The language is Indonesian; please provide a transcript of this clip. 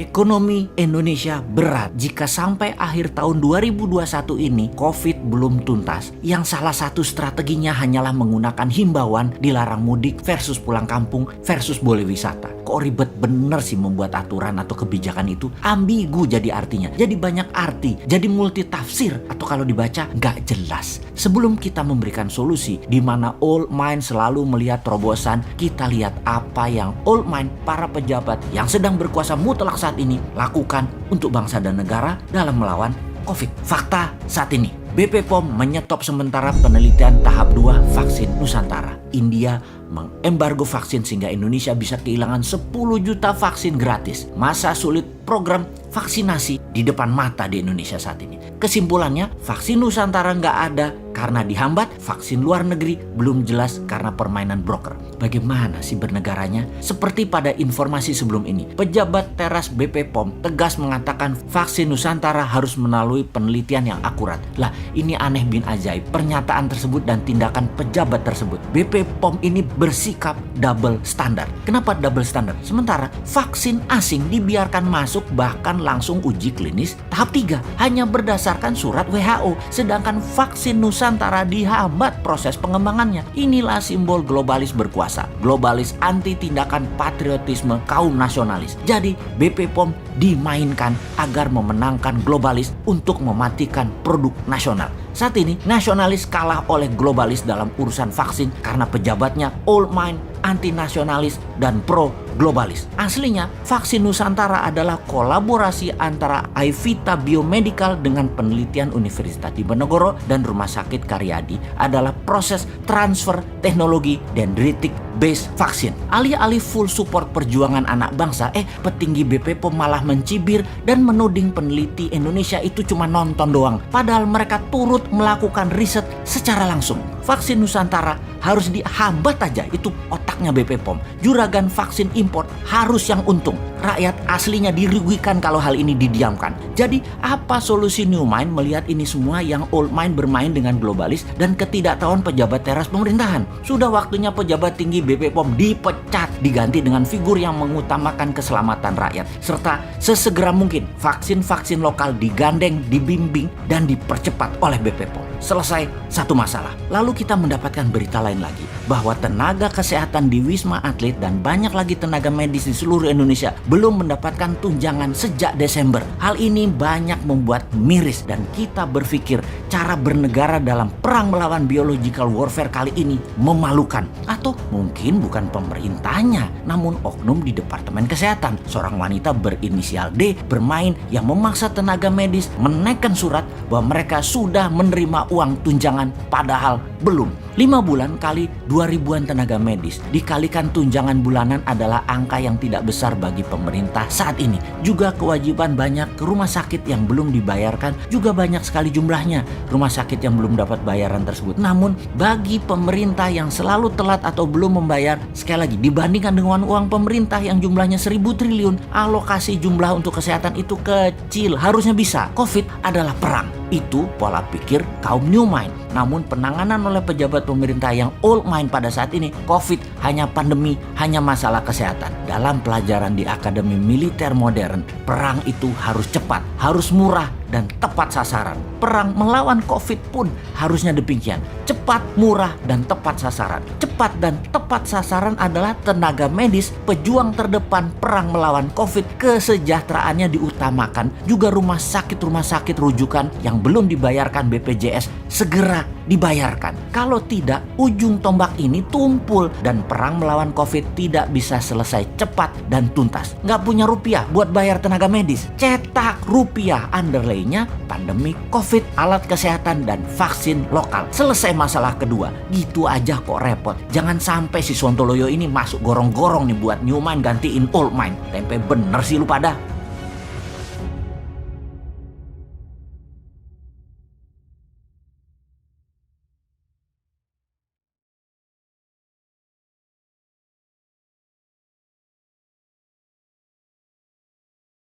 Ekonomi Indonesia berat jika sampai akhir tahun 2021 ini COVID belum tuntas. Yang salah satu strateginya hanyalah menggunakan himbauan dilarang mudik versus pulang kampung versus boleh wisata. Kok ribet bener sih membuat aturan atau kebijakan itu? Ambigu jadi artinya. Jadi banyak arti. Jadi multi tafsir. Atau kalau dibaca nggak jelas. Sebelum kita memberikan solusi di mana old mind selalu melihat terobosan, kita lihat apa yang old mind para pejabat yang sedang berkuasa mutlak saat ini lakukan untuk bangsa dan negara dalam melawan COVID. Fakta saat ini, BP POM menyetop sementara penelitian tahap 2 vaksin Nusantara. India mengembargo vaksin sehingga Indonesia bisa kehilangan 10 juta vaksin gratis. Masa sulit program vaksinasi di depan mata di Indonesia saat ini. Kesimpulannya, vaksin Nusantara nggak ada karena dihambat, vaksin luar negeri belum jelas karena permainan broker. Bagaimana sih bernegaranya? Seperti pada informasi sebelum ini, pejabat teras BP POM tegas mengatakan vaksin Nusantara harus melalui penelitian yang akurat. Lah, ini aneh bin ajaib pernyataan tersebut dan tindakan pejabat tersebut. BP POM ini bersikap double standar. Kenapa double standar? Sementara vaksin asing dibiarkan masuk bahkan langsung uji klinis tahap 3 hanya berdasarkan surat WHO, sedangkan vaksin Nusantara dihambat proses pengembangannya. Inilah simbol globalis berkuasa, globalis anti tindakan patriotisme kaum nasionalis. Jadi BP POM dimainkan agar memenangkan globalis untuk mematikan produk nasional. Saat ini nasionalis kalah oleh globalis dalam urusan vaksin karena pejabatnya old mind, anti nasionalis dan pro globalis. Aslinya vaksin Nusantara adalah kolaborasi antara Aivita Biomedical dengan penelitian Universitas Diponegoro dan Rumah Sakit Karyadi, adalah proses transfer teknologi dendritic base vaksin. Alih-alih full support perjuangan anak bangsa, petinggi BP POM malah mencibir dan menuding peneliti Indonesia itu cuma nonton doang. Padahal mereka turut melakukan riset secara langsung. Vaksin Nusantara harus dihambat aja, itu otaknya BP POM. Juragan vaksin impor harus yang untung. Rakyat aslinya dirugikan kalau hal ini didiamkan. Jadi apa solusi new mind melihat ini semua yang old mind bermain dengan globalis dan ketidaktahuan pejabat teras pemerintahan? Sudah waktunya pejabat tinggi BP POM dipecat, diganti dengan figur yang mengutamakan keselamatan rakyat. Serta sesegera mungkin vaksin-vaksin lokal digandeng, dibimbing, dan dipercepat oleh BP POM. Selesai satu masalah. Lalu kita mendapatkan berita lain lagi, bahwa tenaga kesehatan di Wisma Atlet dan banyak lagi tenaga medis di seluruh Indonesia belum mendapatkan tunjangan sejak Desember. Hal ini banyak membuat miris dan kita berpikir cara bernegara dalam perang melawan biological warfare kali ini memalukan. Atau mungkin bukan pemerintahnya, namun oknum di Departemen Kesehatan. Seorang wanita berinisial D bermain yang memaksa tenaga medis menekan surat bahwa mereka sudah menerima uang tunjangan padahal belum. 5 bulan kali 2.000-an tenaga medis dikalikan tunjangan bulanan adalah angka yang tidak besar bagi pemerintah saat ini. Juga kewajiban banyak ke rumah sakit yang belum dibayarkan juga banyak sekali jumlahnya. Rumah sakit yang belum dapat bayaran tersebut. Namun bagi pemerintah yang selalu telat atau belum membayar, sekali lagi dibandingkan dengan uang pemerintah yang jumlahnya 1.000 triliun, alokasi jumlah untuk kesehatan itu kecil. Harusnya bisa. COVID adalah perang. Itu pola pikir kaum new mind. Namun penanganan oleh pejabat pemerintah yang old mind pada saat ini, COVID hanya pandemi, hanya masalah kesehatan. Dalam pelajaran di Akademi Militer Modern, perang itu harus cepat, harus murah, dan tepat sasaran. Perang melawan COVID pun harusnya demikian. Cepat, murah, dan tepat sasaran. Cepat dan tepat sasaran adalah tenaga medis, pejuang terdepan perang melawan COVID. Kesejahteraannya diutamakan. Juga rumah sakit rujukan yang belum dibayarkan BPJS segera dibayarkan. Kalau tidak, ujung tombak ini tumpul dan perang melawan COVID tidak bisa selesai cepat dan tuntas. Nggak punya rupiah buat bayar tenaga medis. Cetak rupiah, underlay-nya pandemi COVID, alat kesehatan, dan vaksin lokal. Selesai masalah kedua. Gitu aja kok repot. Jangan sampai si Sontoloyo ini masuk gorong-gorong nih buat new mind gantiin old mind. Tempe bener sih lu pada.